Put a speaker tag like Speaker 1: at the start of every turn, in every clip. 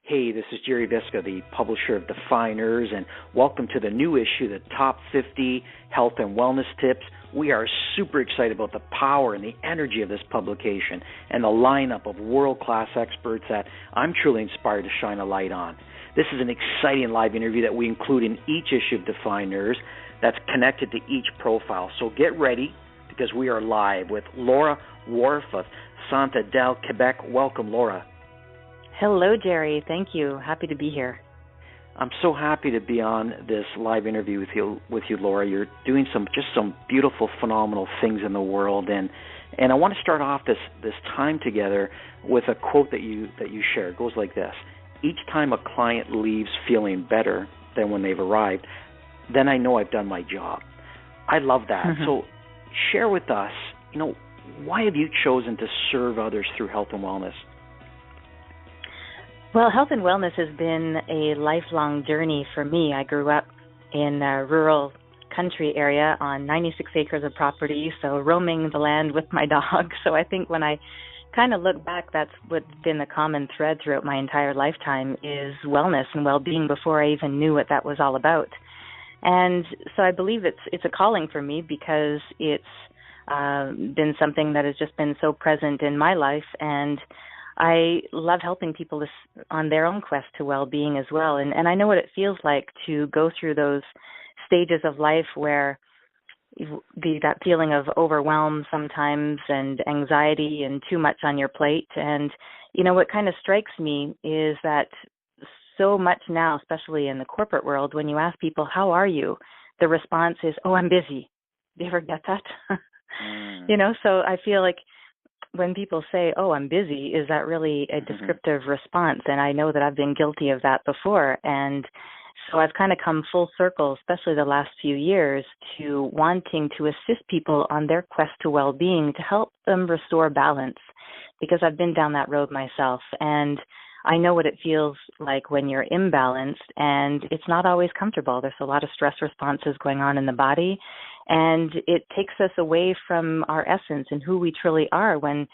Speaker 1: Hey, this is Gerry Visca, the publisher of Defyeneurs, and welcome to the new issue, the Top 50 Health and Wellness Tips. We are super excited about the power and the energy of this publication and the lineup of world-class experts that I'm truly inspired to shine a light on. This is an exciting live interview that we include in each issue of Defyeneurs that's connected to each profile. So get ready, because we are live with Laura Warf of Sainte-Adèle, Quebec. Welcome, Laura.
Speaker 2: Hello, Gerry. Thank you. Happy to be here.
Speaker 1: I'm so happy to be on this live interview with you, Laura. You're doing some beautiful, phenomenal things in the world, and I want to start off this time together with a quote that you share. It goes like this: "Each time a client leaves feeling better than when they've arrived, then I know I've done my job." I love that.
Speaker 2: Mm-hmm.
Speaker 1: So share with us, why have you chosen to serve others through health and wellness?
Speaker 2: Well, health and wellness has been a lifelong journey for me. I grew up in a rural country area on 96 acres of property, so roaming the land with my dog. So I think when I kind of look back, that's what's been the common thread throughout my entire lifetime is wellness and well-being before I even knew what that was all about. And so I believe it's a calling for me because it's been something that has just been so present in my life, and I love helping people on their own quest to well-being as well. And I know what it feels like to go through those stages of life where that feeling of overwhelm sometimes and anxiety and too much on your plate. And, what kind of strikes me is that so much now, especially in the corporate world, when you ask people, how are you? The response is, oh, I'm busy. Do you ever get that? So I feel like when people say, oh, I'm busy, is that really a descriptive response? And I know that I've been guilty of that before. And so I've kind of come full circle, especially the last few years, to wanting to assist people on their quest to well-being to help them restore balance, because I've been down that road myself. And I know what it feels like when you're imbalanced, and it's not always comfortable. There's a lot of stress responses going on in the body, and it takes us away from our essence and who we truly are, when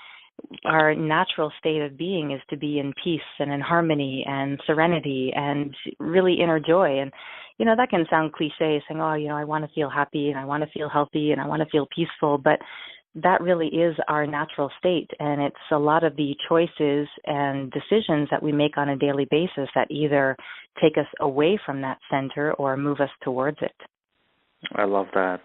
Speaker 2: our natural state of being is to be in peace and in harmony and serenity and really inner joy. And, that can sound cliche, saying, oh, I want to feel happy and I want to feel healthy and I want to feel peaceful, but that really is our natural state. And it's a lot of the choices and decisions that we make on a daily basis that either take us away from that center or move us towards it.
Speaker 1: I love that.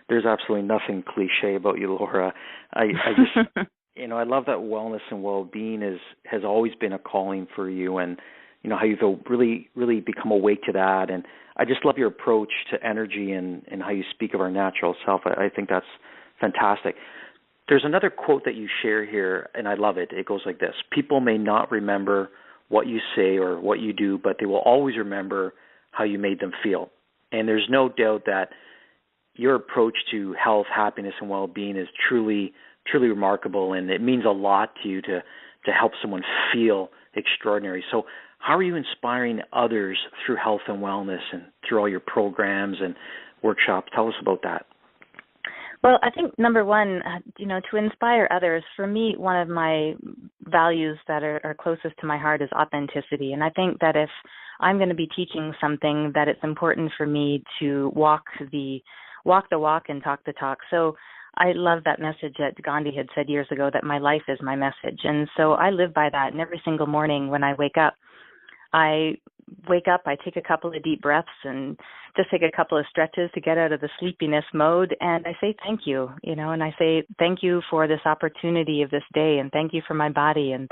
Speaker 1: There's absolutely nothing cliche about you, Laura. I just, I love that wellness and well-being has always been a calling for you, and, how you've really, really become awake to that. And I just love your approach to energy and how you speak of our natural self. I think that's fantastic. There's another quote that you share here, and I love it. It goes like this: "People may not remember what you say or what you do, but they will always remember how you made them feel." And there's no doubt that your approach to health, happiness, and well-being is truly, truly remarkable, and it means a lot to you to help someone feel extraordinary. So how are you inspiring others through health and wellness and through all your programs and workshops? Tell us about that.
Speaker 2: Well, I think number one, to inspire others, for me, one of my values that are closest to my heart is authenticity. And I think that if I'm going to be teaching something, that it's important for me to walk the walk and talk the talk. So I love that message that Gandhi had said years ago, that my life is my message. And so I live by that. And every single morning when I wake up, I take a couple of deep breaths and just take a couple of stretches to get out of the sleepiness mode. And I say thank you, and I say thank you for this opportunity of this day, and thank you for my body, and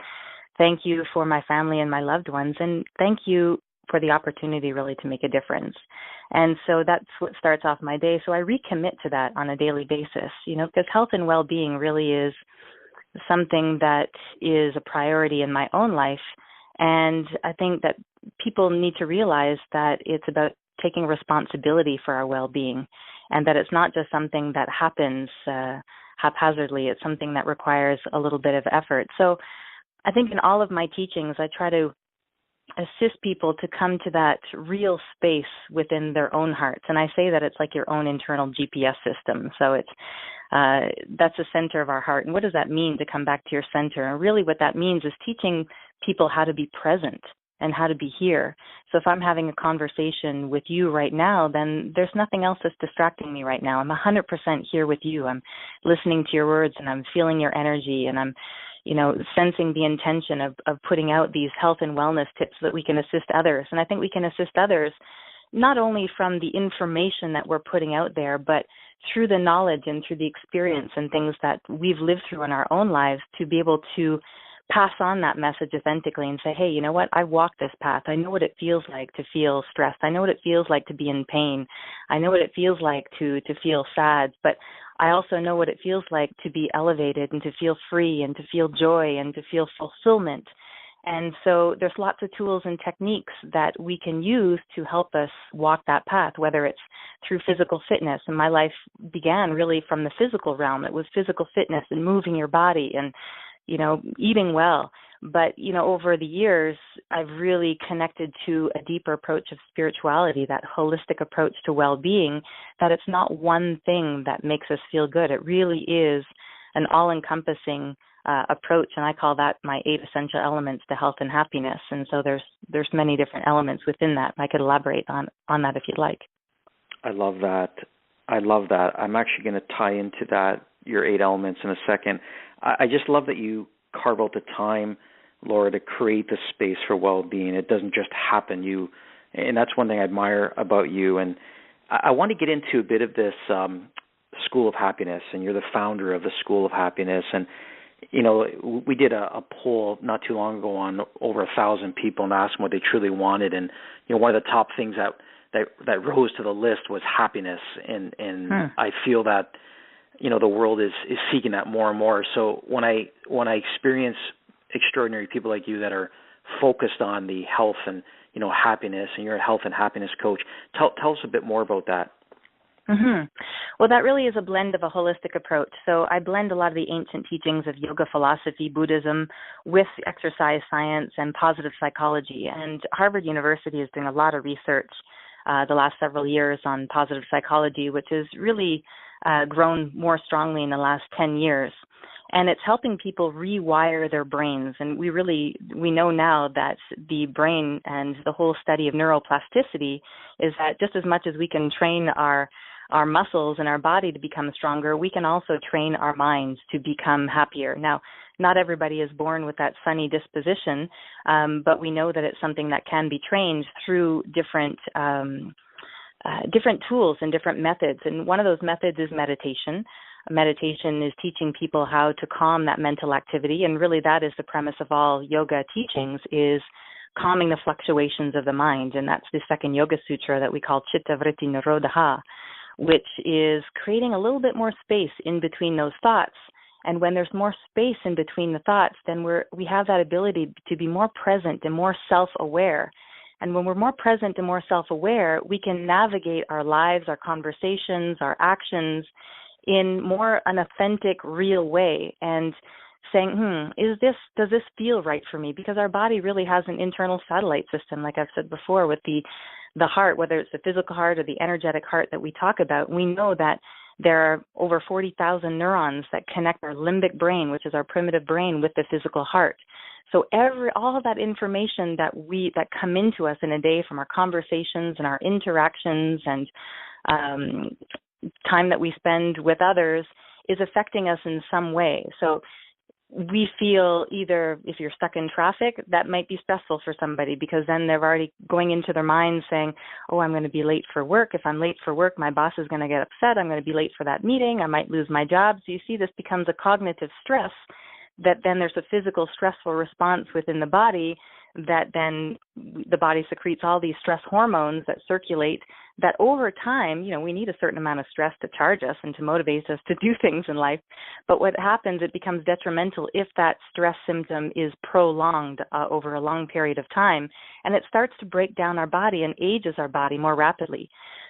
Speaker 2: thank you for my family and my loved ones, and thank you for the opportunity really to make a difference. And so that's what starts off my day. So I recommit to that on a daily basis, because health and well-being really is something that is a priority in my own life. And I think that people need to realize that it's about taking responsibility for our well-being, and that it's not just something that happens haphazardly. It's something that requires a little bit of effort. So I think in all of my teachings, I try to assist people to come to that real space within their own hearts. And I say that it's like your own internal GPS system. So it's that's the center of our heart. And what does that mean, to come back to your center? And really what that means is teaching people how to be present and how to be here. So if I'm having a conversation with you right now, then there's nothing else that's distracting me right now. I'm 100% here with you. I'm listening to your words, and I'm feeling your energy, and I'm, sensing the intention of putting out these health and wellness tips so that we can assist others. And I think we can assist others not only from the information that we're putting out there, but through the knowledge and through the experience and things that we've lived through in our own lives, to be able to pass on that message authentically and say, hey, you know what, I walked this path. I know what it feels like to feel stressed. I know what it feels like to be in pain. I know what it feels like to feel sad, but I also know what it feels like to be elevated and to feel free and to feel joy and to feel fulfillment. And so there's lots of tools and techniques that we can use to help us walk that path, whether it's through physical fitness. And my life began really from the physical realm. It was physical fitness and moving your body and, eating well. But, over the years, I've really connected to a deeper approach of spirituality, that holistic approach to well-being, that it's not one thing that makes us feel good. It really is an all-encompassing approach, and I call that my 8 essential elements to health and happiness. And so there's many different elements within that. I could elaborate on that if you'd like.
Speaker 1: I love that. I'm actually going to tie into that, your 8 elements, in a second. I just love that you carve out the time, Laura, to create the space for well-being. It doesn't just happen. And that's one thing I admire about you. And I want to get into a bit of this School of Happiness, and you're the founder of the School of Happiness. And we did a poll not too long ago on over 1,000 people and asked them what they truly wanted. And one of the top things that rose to the list was happiness. And I feel that the world is seeking that more and more. So when I experience extraordinary people like you that are focused on the health and happiness, and you're a health and happiness coach, tell us a bit more about that.
Speaker 2: Mm-hmm. Well, that really is a blend of a holistic approach. So I blend a lot of the ancient teachings of yoga philosophy, Buddhism, with exercise science and positive psychology. And Harvard University is doing a lot of research the last several years on positive psychology, which has really grown more strongly in the last 10 years. And it's helping people rewire their brains. And we know now that the brain and the whole study of neuroplasticity is that just as much as we can train our muscles and our body to become stronger, we can also train our minds to become happier. Now, not everybody is born with that sunny disposition, but we know that it's something that can be trained through different tools and different methods. And one of those methods is meditation. Meditation is teaching people how to calm that mental activity, and really that is the premise of all yoga teachings, is calming the fluctuations of the mind. And that's the second Yoga Sutra that we call Chitta Vritti Nirodha, which is creating a little bit more space in between those thoughts. And when there's more space in between the thoughts, then we have that ability to be more present and more self-aware. And when we're more present and more self-aware, we can navigate our lives, our conversations, our actions in more an authentic, real way, and saying, does this feel right for me? Because our body really has an internal satellite system, like I've said before, with the heart, whether it's the physical heart or the energetic heart that we talk about. We know that there are over 40,000 neurons that connect our limbic brain, which is our primitive brain, with the physical heart. So all of that information that come into us in a day from our conversations and our interactions and time that we spend with others is affecting us in some way. So we feel either, if you're stuck in traffic, that might be stressful for somebody, because then they're already going into their mind saying, I'm going to be late for work. If I'm late for work, my boss is going to get upset. I'm going to be late for that meeting. I might lose my job. So you see, this becomes a cognitive stress, that then there's a physical stressful response within the body, that then the body secretes all these stress hormones that circulate, that over time, we need a certain amount of stress to charge us and to motivate us to do things in life. But what happens, it becomes detrimental if that stress symptom is prolonged over a long period of time, and it starts to break down our body and ages our body more rapidly.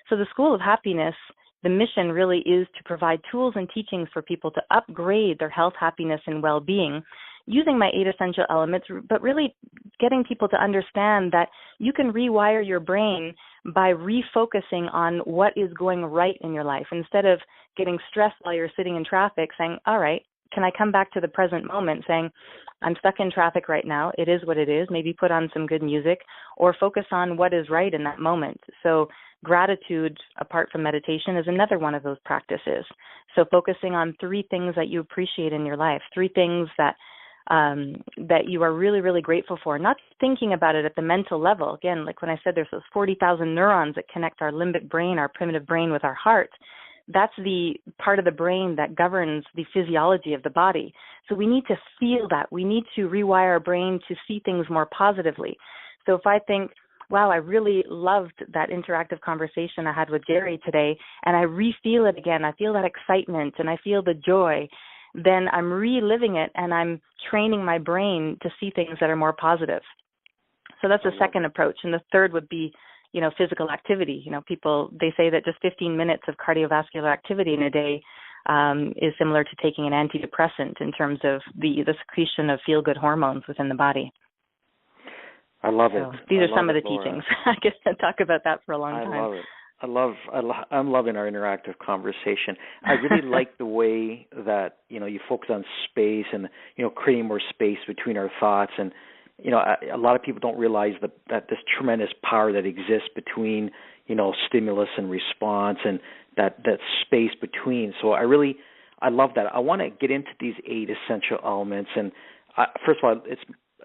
Speaker 2: So the School of Happiness, the mission really is to provide tools and teachings for people to upgrade their health, happiness, and well-being using my 8 essential elements, but really getting people to understand that you can rewire your brain by refocusing on what is going right in your life. Instead of getting stressed while you're sitting in traffic, saying, all right, can I come back to the present moment, saying, I'm stuck in traffic right now. It is what it is. Maybe put on some good music or focus on what is right in that moment. So gratitude, apart from meditation, is another one of those practices. So focusing on 3 things that you appreciate in your life, 3 things that that you are really, really grateful for, not thinking about it at the mental level. Again, like when I said, there's those 40,000 neurons that connect our limbic brain, our primitive brain, with our heart. That's the part of the brain that governs the physiology of the body. So we need to feel that. We need to rewire our brain to see things more positively. So if I think, wow, I really loved that interactive conversation I had with Gerry today, and I re-feel it again, I feel that excitement and I feel the joy, then I'm reliving it and I'm training my brain to see things that are more positive. So that's the second approach. And the third would be, physical activity. People, they say that just 15 minutes of cardiovascular activity in a day is similar to taking an antidepressant in terms of the secretion of feel-good hormones within the body.
Speaker 1: I love it.
Speaker 2: So these are some of the
Speaker 1: Laura.
Speaker 2: teachings. I guess I'll talk about that for a long time.
Speaker 1: I love it. I'm loving our interactive conversation. I really like the way that, you focus on space and, creating more space between our thoughts. And, a lot of people don't realize that this tremendous power that exists between, stimulus and response, and that space between. So I love that. I want to get into these 8 essential elements. And first of all,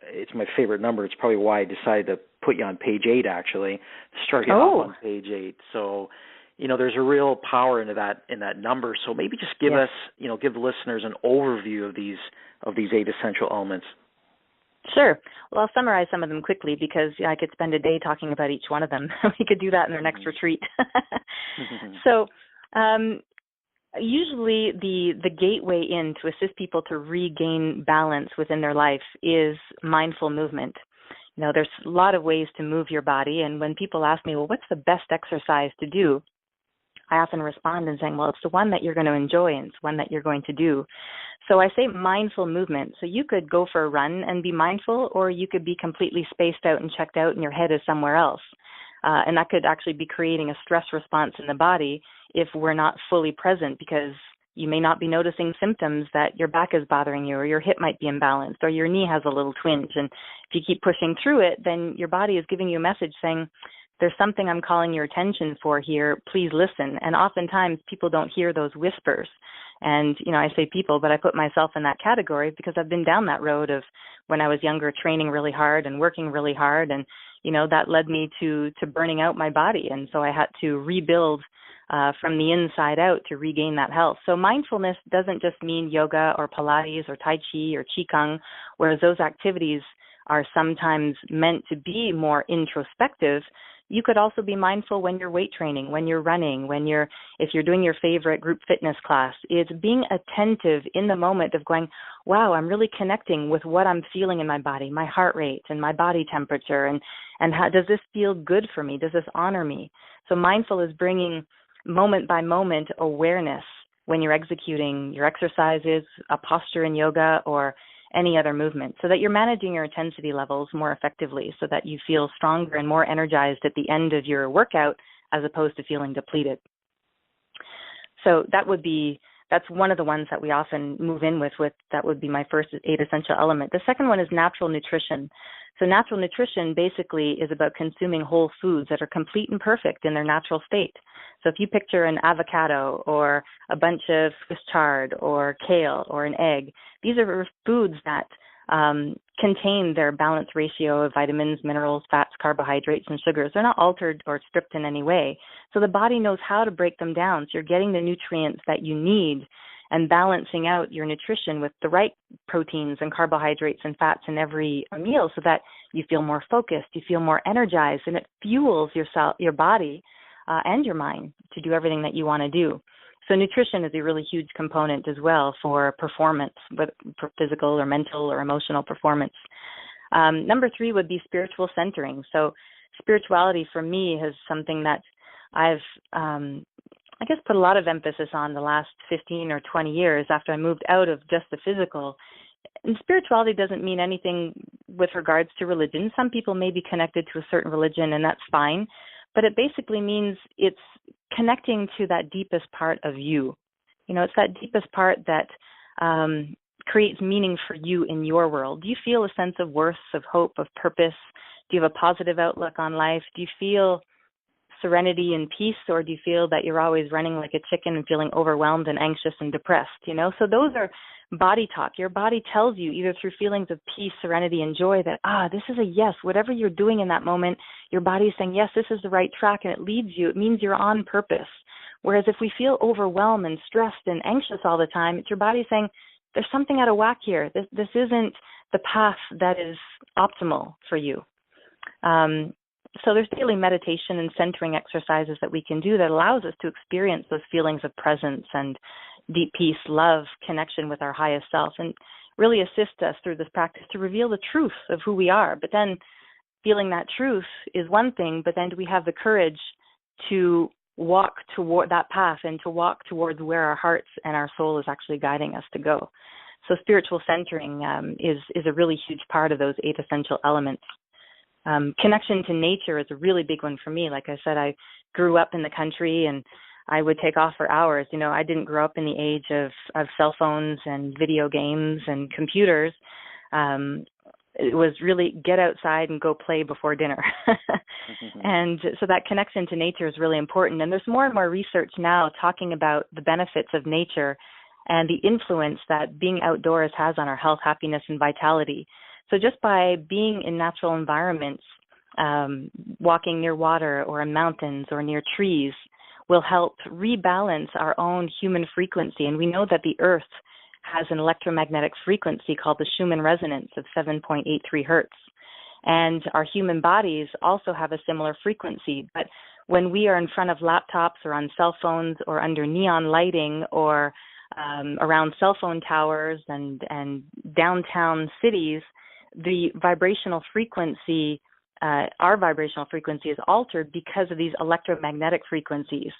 Speaker 1: it's my favorite number. It's probably why I decided to put you on page 8, actually, start you off on page 8. So, there's a real power in that number. So maybe just give us, give the listeners an overview of these 8 essential elements.
Speaker 2: Sure. Well, I'll summarize some of them quickly because I could spend a day talking about each one of them. We could do that in our next retreat. So, usually the gateway in to assist people to regain balance within their life is mindful movement. There's a lot of ways to move your body, and when people ask me, well, what's the best exercise to do? I often respond in saying, well, it's the one that you're going to enjoy and it's one that you're going to do. So I say mindful movement. So you could go for a run and be mindful, or you could be completely spaced out and checked out and your head is somewhere else. And that could actually be creating a stress response in the body if we're not fully present, because you may not be noticing symptoms that your back is bothering you, or your hip might be imbalanced, or your knee has a little twinge. And if you keep pushing through it, then your body is giving you a message saying, there's something I'm calling your attention for here. Please listen. And oftentimes people don't hear those whispers. And, I say people, but I put myself in that category because I've been down that road of when I was younger, training really hard and working really hard. And, that led me to burning out my body. And so I had to rebuild from the inside out to regain that health. So mindfulness doesn't just mean yoga or Pilates or Tai Chi or Qigong, whereas those activities are sometimes meant to be more introspective. You could also be mindful when you're weight training, when you're running, if you're doing your favorite group fitness class. It's being attentive in the moment of going, wow, I'm really connecting with what I'm feeling in my body, my heart rate and my body temperature, and how does this feel good for me? Does this honor me? So mindful is bringing moment by moment awareness when you're executing your exercises, a posture in yoga, or any other movement, so that you're managing your intensity levels more effectively, so that you feel stronger and more energized at the end of your workout as opposed to feeling depleted. So that's one of the ones that we often move in with that would be my first 8 essential element. The second one is natural nutrition. So natural nutrition basically is about consuming whole foods that are complete and perfect in their natural state. So if you picture an avocado or a bunch of Swiss chard or kale or an egg, these are foods that contain their balanced ratio of vitamins, minerals, fats, carbohydrates, and sugars. They're not altered or stripped in any way. So the body knows how to break them down. So you're getting the nutrients that you need and balancing out your nutrition with the right proteins and carbohydrates and fats in every meal, so that you feel more focused, you feel more energized, and it fuels your body and your mind to do everything that you want to do. So nutrition is a really huge component as well for performance, whether for physical or mental or emotional performance. Number 3 would be spiritual centering. So spirituality for me is something that I've put a lot of emphasis on the last 15 or 20 years after I moved out of just the physical. And spirituality doesn't mean anything with regards to religion. Some people may be connected to a certain religion, and that's fine. But it basically means it's connecting to that deepest part of you. It's that deepest part that creates meaning for you in your world? Do you feel a sense of worth, of hope, of purpose? Do you have a positive outlook on life? Do you feel serenity and peace, or do you feel that you're always running like a chicken and feeling overwhelmed and anxious and depressed? So those are body talk. Your body tells you either through feelings of peace, serenity, and joy that, this is a yes. Whatever you're doing in that moment, your body is saying, yes, this is the right track, and it leads you. It means you're on purpose. Whereas if we feel overwhelmed and stressed and anxious all the time, it's your body saying, there's something out of whack here. This isn't the path that is optimal for you. So there's daily meditation and centering exercises that we can do that allows us to experience those feelings of presence and deep peace, love, connection with our highest self, and really assist us through this practice to reveal the truth of who we are. But then feeling that truth is one thing, but then do we have the courage to walk toward that path and to walk towards where our hearts and our soul is actually guiding us to go? So spiritual centering is a really huge part of those 8 essential elements. Connection to nature is a really big one for me. Like I said, I grew up in the country and I would take off for hours. I didn't grow up in the age of cell phones and video games and computers. It was really get outside and go play before dinner. And so that connection to nature is really important. And there's more and more research now talking about the benefits of nature and the influence that being outdoors has on our health, happiness, and vitality. So just by being in natural environments, walking near water or in mountains or near trees will help rebalance our own human frequency. And we know that the Earth has an electromagnetic frequency called the Schumann resonance of 7.83 hertz. And our human bodies also have a similar frequency. But when we are in front of laptops or on cell phones or under neon lighting or around cell phone towers and downtown cities, the vibrational frequency, our vibrational frequency is altered because of these electromagnetic frequencies.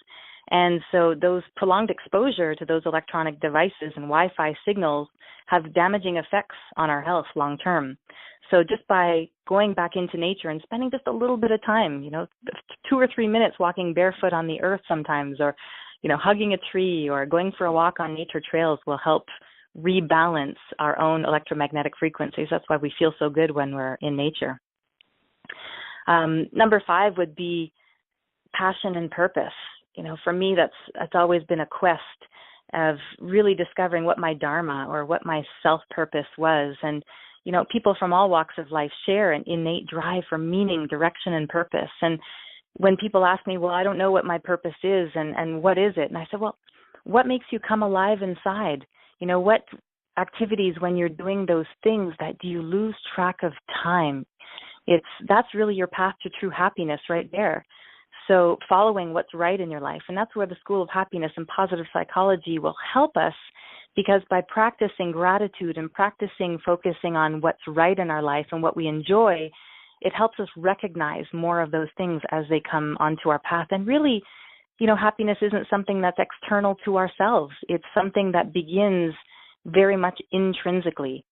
Speaker 2: And so those prolonged exposure to those electronic devices and Wi-Fi signals have damaging effects on our health long term. So just by going back into nature and spending just a little bit of time, 2 or 3 minutes walking barefoot on the earth sometimes, or, hugging a tree or going for a walk on nature trails will help rebalance our own electromagnetic frequencies. That's why we feel so good when we're in nature. Number 5 would be passion and purpose. For me, that's always been a quest of really discovering what my dharma or what my self-purpose was. And, people from all walks of life share an innate drive for meaning, direction, and purpose. And when people ask me, well, I don't know what my purpose is and what is it? And I said, well, what makes you come alive inside? What activities, when you're doing those things, that do you lose track of time? That's really your path to true happiness right there. So following what's right in your life, and that's where the School of Happiness and Positive Psychology will help us, because by practicing gratitude and practicing focusing on what's right in our life and what we enjoy, it helps us recognize more of those things as they come onto our path. And really, happiness isn't something that's external to ourselves. It's something that begins very much intrinsically.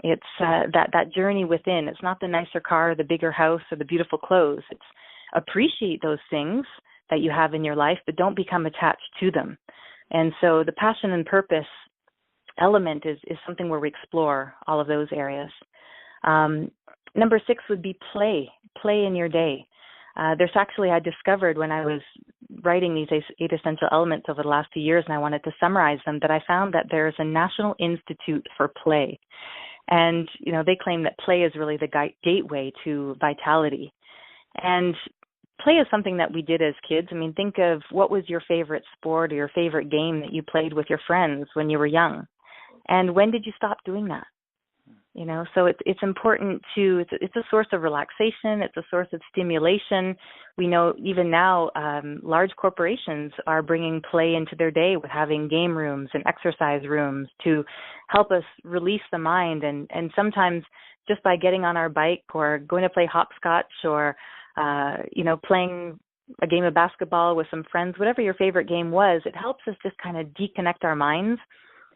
Speaker 2: It's that journey within. It's not the nicer car, the bigger house, or the beautiful clothes. It's appreciate those things that you have in your life, but don't become attached to them. And so the passion and purpose element is something where we explore all of those areas. Number 6 would be play in your day. There's actually, I discovered when I was writing these 8 essential elements over the last 2 years, and I wanted to summarize them, that I found that there's a National Institute for Play. And, they claim that play is really the gateway to vitality. And play is something that we did as kids. I mean, think of what was your favorite sport or your favorite game that you played with your friends when you were young. And when did you stop doing that? So it's important it's a source of relaxation. It's a source of stimulation. We know even now large corporations are bringing play into their day with having game rooms and exercise rooms to help us release the mind. And sometimes just by getting on our bike or going to play hopscotch or, playing a game of basketball with some friends, whatever your favorite game was, it helps us just kind of deconnect our minds.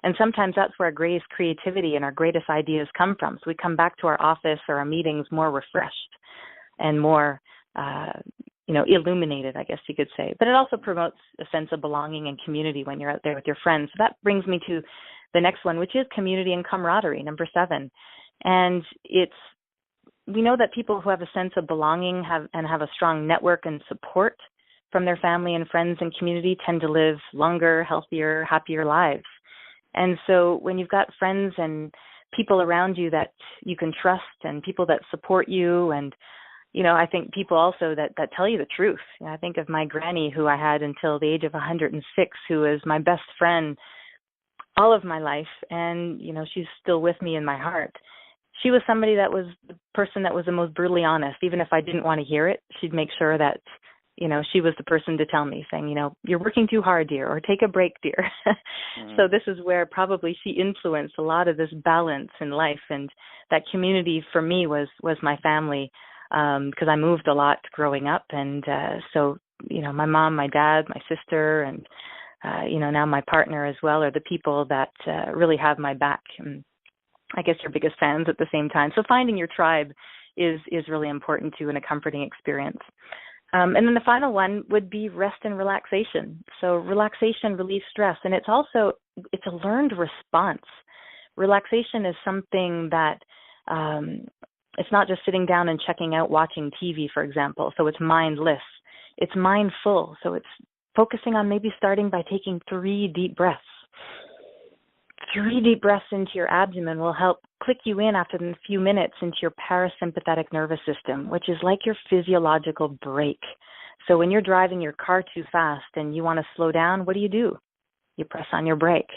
Speaker 2: And sometimes that's where our greatest creativity and our greatest ideas come from. So we come back to our office or our meetings more refreshed and more, illuminated, I guess you could say. But it also promotes a sense of belonging and community when you're out there with your friends. So that brings me to the next one, which is community and camaraderie, number 7. And we know that people who have a sense of belonging have a strong network and support from their family and friends and community tend to live longer, healthier, happier lives. And so when you've got friends and people around you that you can trust and people that support you, and I think people also that tell you the truth. I think of my granny, who I had until the age of 106, who is my best friend all of my life, and she's still with me in my heart. She was somebody that was the person that was the most brutally honest. Even if I didn't want to hear it, she'd make sure that she was the person to tell me, saying, you're working too hard, dear, or take a break, dear. So this is where probably she influenced a lot of this balance in life, and that community for me was my family, because I moved a lot growing up, and so my mom, my dad, my sister, and now my partner as well are the people that really have my back. And I guess your biggest fans at the same time. So finding your tribe is really important too, and a comforting experience. And then the final one would be rest and relaxation. So relaxation relieves stress, and it's a learned response. Relaxation is something that it's not just sitting down and checking out watching TV, for example. So it's mindless. It's mindful. So it's focusing on maybe starting by taking 3 deep breaths. 3 deep breaths into your abdomen will help click you in after a few minutes into your parasympathetic nervous system, which is like your physiological brake. So when you're driving your car too fast and you want to slow down, what do? You press on your brake.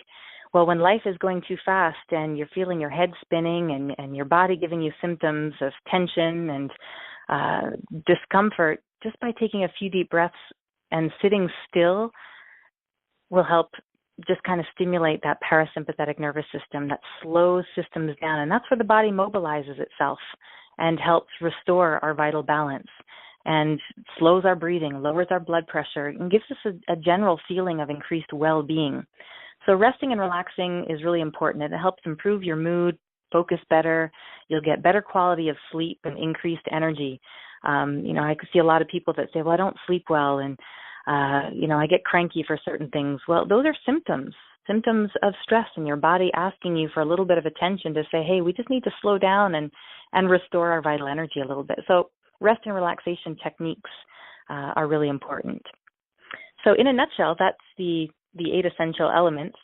Speaker 2: Well, when life is going too fast and you're feeling your head spinning and your body giving you symptoms of tension and discomfort, just by taking a few deep breaths and sitting still will help just kind of stimulate that parasympathetic nervous system that slows systems down. And that's where the body mobilizes itself and helps restore our vital balance and slows our breathing, lowers our blood pressure, and gives us a general feeling of increased well-being. So resting and relaxing is really important. It helps improve your mood, focus better. You'll get better quality of sleep and increased energy. I could see a lot of people that say, well, I don't sleep well, and I get cranky for certain things. Well, those are symptoms of stress in your body asking you for a little bit of attention to say, hey, we just need to slow down and restore our vital energy a little bit. So rest and relaxation techniques are really important. So in a nutshell, that's the 8 essential elements.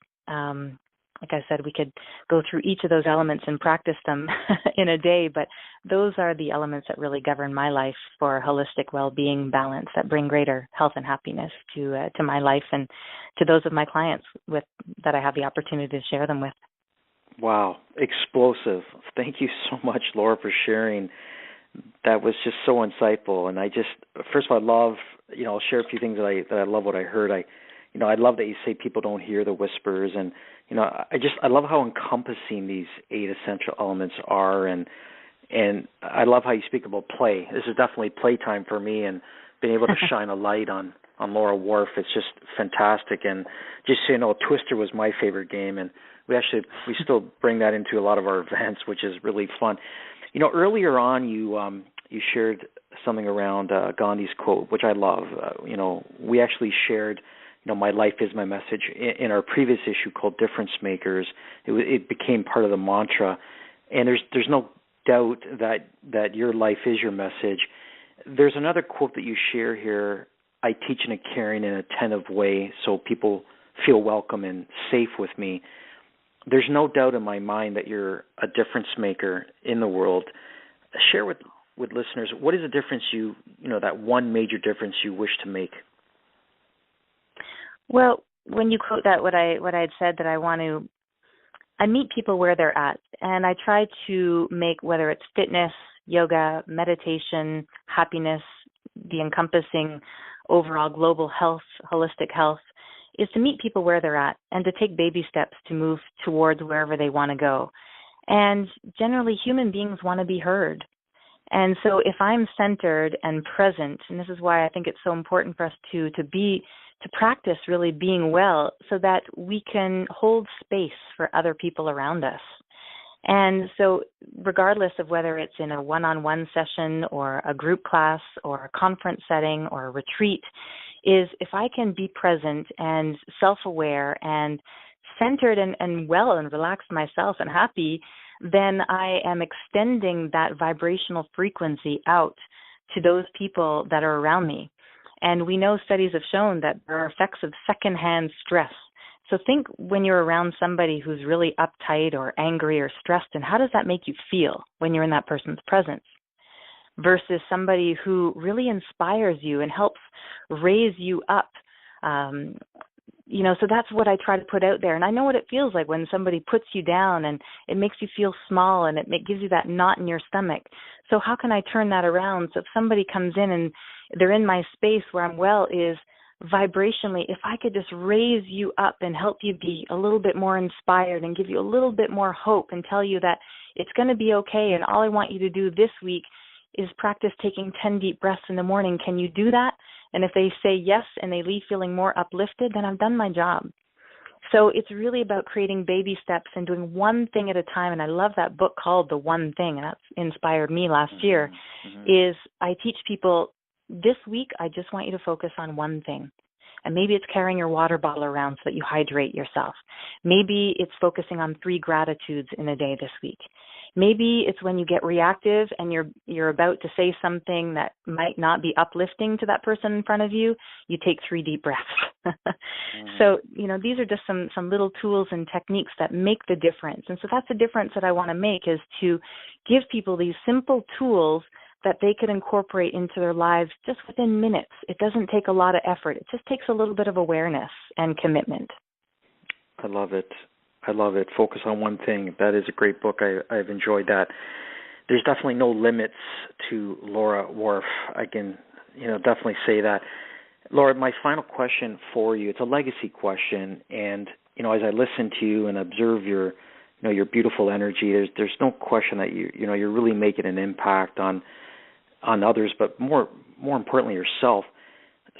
Speaker 2: Like I said, we could go through each of those elements and practice them in a day, but those are the elements that really govern my life for holistic well-being balance that bring greater health and happiness to my life and to those of my clients that I have the opportunity to share them with.
Speaker 1: Wow, explosive. Thank you so much, Laura, for sharing. That was just so insightful. And first of all, I'll share a few things that I love what I heard. I love that you say people don't hear the whispers, and I love how encompassing these 8 essential elements are, and I love how you speak about play. This is definitely playtime for me, and being able to shine a light on Laura Warf, it's just fantastic. And just so you know, Twister was my favorite game, and we still bring that into a lot of our events, which is really fun. Earlier on you shared something around Gandhi's quote, which I love. We actually shared my life is my message in our previous issue called Difference Makers. It became part of the mantra, and there's no doubt that your life is your message. There's another quote that you share here: I teach in a caring and attentive way so people feel welcome and safe with me. There's no doubt in my mind that you're a difference maker in the world. Share with listeners, what is the difference that one major difference you wish to make?
Speaker 2: Well, when you quote that, what I had said that I meet people where they're at, and I try to make, whether it's fitness, yoga, meditation, happiness, the encompassing overall global health, holistic health, is to meet people where they're at and to take baby steps to move towards wherever they want to go. And generally, human beings want to be heard. And so if I'm centered and present, and this is why I think it's so important for us to practice really being well so that we can hold space for other people around us. And so regardless of whether it's in a one-on-one session or a group class or a conference setting or a retreat, is if I can be present and self-aware and centered and well and relaxed myself and happy, then I am extending that vibrational frequency out to those people that are around me. And we know studies have shown that there are effects of secondhand stress. So think when you're around somebody who's really uptight or angry or stressed, and how does that make you feel when you're in that person's presence? Versus somebody who really inspires you and helps raise you up. So that's what I try to put out there. And I know what it feels like when somebody puts you down and it makes you feel small and it gives you that knot in your stomach. So how can I turn that around? So if somebody comes in and they're in my space where I'm well, is vibrationally, if I could just raise you up and help you be a little bit more inspired and give you a little bit more hope and tell you that it's going to be okay, and all I want you to do this week is practice taking 10 deep breaths in the morning. Can you do that? And if they say yes and they leave feeling more uplifted, then I've done my job. So it's really about creating baby steps and doing one thing at a time. And I love that book called The One Thing, and that's inspired me last year, is I teach people, this week, I just want you to focus on one thing. And maybe it's carrying your water bottle around so that you hydrate yourself. Maybe it's focusing on 3 gratitudes in a day this week. Maybe it's when you get reactive and you're about to say something that might not be uplifting to that person in front of you, you take 3 deep breaths. So, these are just some little tools and techniques that make the difference. And so that's the difference that I want to make, is to give people these simple tools that they could incorporate into their lives just within minutes. It doesn't take a lot of effort. It just takes a little bit of awareness and commitment.
Speaker 1: I love it. Focus on one thing. That is a great book. I've enjoyed that. There's definitely no limits to Laura Warf. I can, definitely say that. Laura, my final question for you, it's a legacy question. And, as I listen to you and observe your beautiful energy, there's no question that you're really making an impact on others, but more importantly, yourself.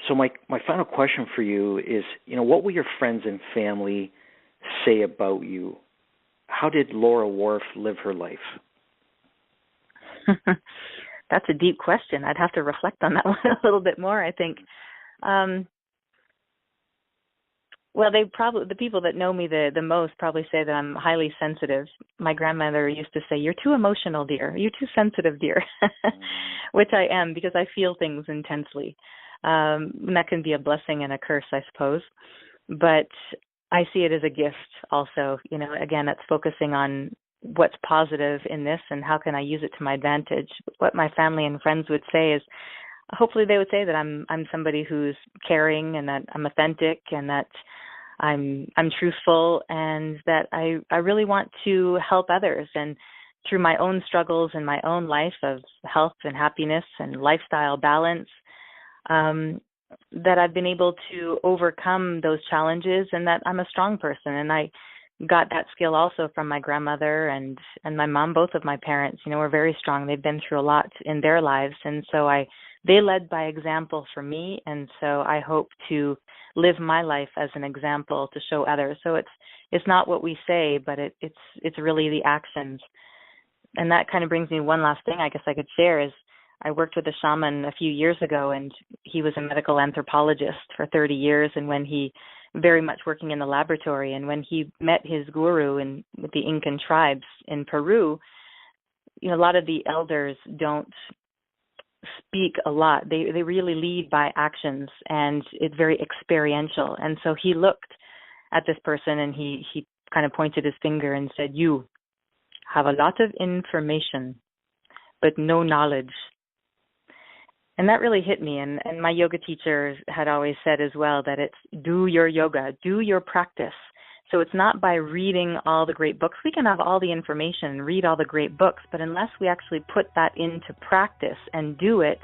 Speaker 1: So my final question for you is, what will your friends and family say about you? How did Laura Warf live her life?
Speaker 2: That's a deep question. I'd have to reflect on that one a little bit more, I think. Well, the people that know me the most probably say that I'm highly sensitive. My grandmother used to say, "You're too emotional, dear. You're too sensitive, dear," which I am, because I feel things intensely. And that can be a blessing and a curse, I suppose. But I see it as a gift also. Again, it's focusing on what's positive in this and how can I use it to my advantage. What my family and friends would say is, hopefully they would say that I'm somebody who's caring and that I'm authentic and that I'm truthful and that I really want to help others. And through my own struggles in my own life of health and happiness and lifestyle balance, that I've been able to overcome those challenges and that I'm a strong person. And I got that skill also from my grandmother and my mom. Both of my parents, were very strong. They've been through a lot in their lives. And so they led by example for me. And so I hope to live my life as an example to show others. So it's not what we say, but it's really the actions. And that kind of brings me one last thing I guess I could share is I worked with a shaman a few years ago, and he was a medical anthropologist for 30 years. And when he very much working in the laboratory, and when he met his guru with the Incan tribes in Peru, a lot of the elders don't speak a lot. They really lead by actions, and it's very experiential. And so he looked at this person and he kind of pointed his finger and said, "You have a lot of information, but no knowledge." And that really hit me. And my yoga teacher had always said as well that it's do your yoga, do your practice. So it's not by reading all the great books. We can have all the information and read all the great books, but unless we actually put that into practice and do it,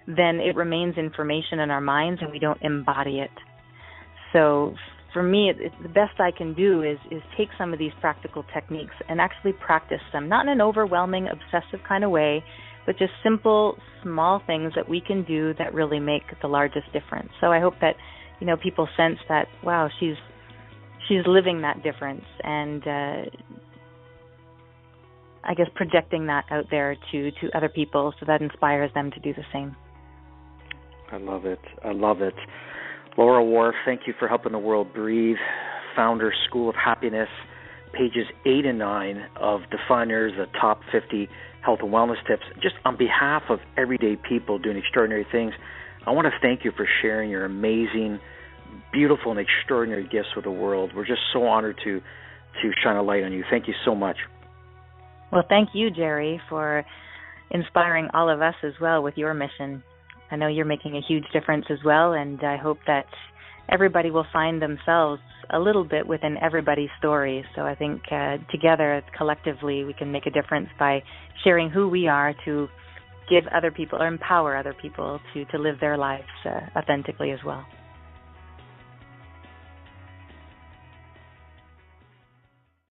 Speaker 2: then it remains information in our minds and we don't embody it. So for me, it's the best I can do is take some of these practical techniques and actually practice them, not in an overwhelming, obsessive kind of way, but just simple, small things that we can do that really make the largest difference. So I hope that, people sense that, wow, she's living that difference, and I guess projecting that out there to other people so that inspires them to do the same.
Speaker 1: I love it. Laura Warf, thank you for helping the world breathe, founder, School of Happiness, pages 8 and 9 of Defyeneurs, the top 50 health and wellness tips. Just on behalf of everyday people doing extraordinary things, I want to thank you for sharing your amazing, beautiful, and extraordinary gifts with the world. We're just so honored to shine a light on you. Thank you so much.
Speaker 2: Well, thank you, Gerry, for inspiring all of us as well with your mission. I know you're making a huge difference as well, and I hope that everybody will find themselves a little bit within everybody's story. So I think together, collectively, we can make a difference by sharing who we are to give other people or empower other people to live their lives authentically as well.